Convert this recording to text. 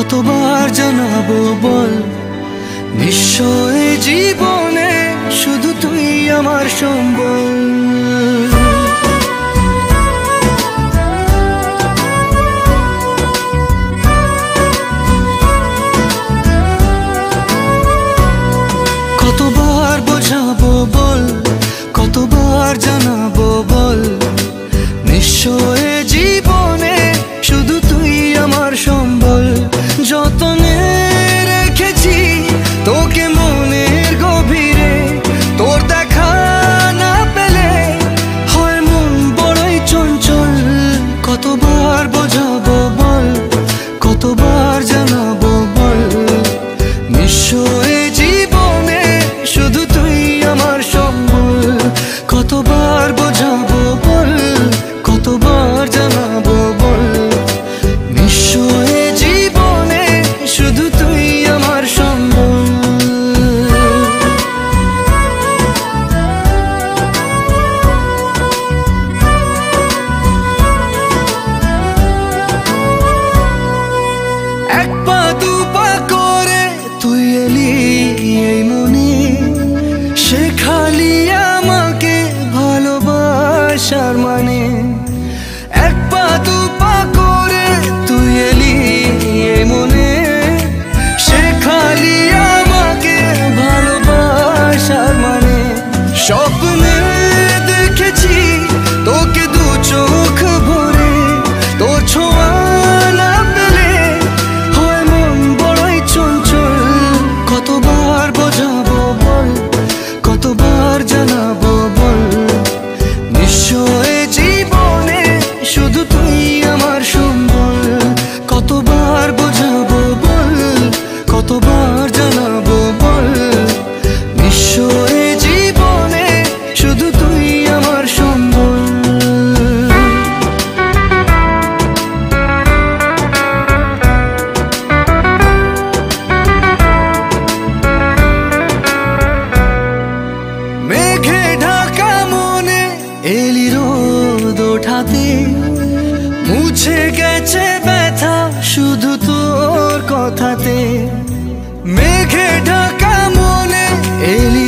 কতবার জানাবো বল, নিশ্চয় জীবনে শুধু তুই আমার সম্বল। কতবার বোঝাবো বল, কতবার জানাবো বল, নিশ্চয় জীবনে শুধু তুই আমার সম্বল। যতনে রেখেছি তোকে মনের গভীরে, তোর দেখা না পেলে হয় মন বড়ই চঞ্চল। কতবার বোঝাবো বল, কতবার জানাবো বল, নিশ্চয় জীবনে শুধু তুই আমার সম্বল। কতবার বোঝাবো বল, কতবার জানাবো বল, নিশ্চয় জীবনে শুধু তুই আমার সম্বল। এক পা দু পা করে তুই এলি এই মনে, শেখালি আমাকে ভালোবাসার মানে। এক পা দু পা করে তুই এলি এই মনে, শেখালি আমাকে ভালোবাসার মানে। স্বপ্নে দেখেছি তোকে দু চোখ ভরে, তোর ছোঁয়া না পেলে হয় মন বড়ই চঞ্চল। কতবার বোঝাবো বল, কতবার জানাবো বল, নিশ্চয় জীবনে শুধু তুই আমার সম্বল। কতবার বোঝাবো বল, কতবার জানাবো বল, নিশ্চয় জীবনে শুধু তুই আমার সম্বল। মেঘে ঢাকা মনে এলি রোদ ওঠাতে, মুছে গেছে ব্যথা শুধু তোর কথাতে। মেঘে ঢাকা মনে এলি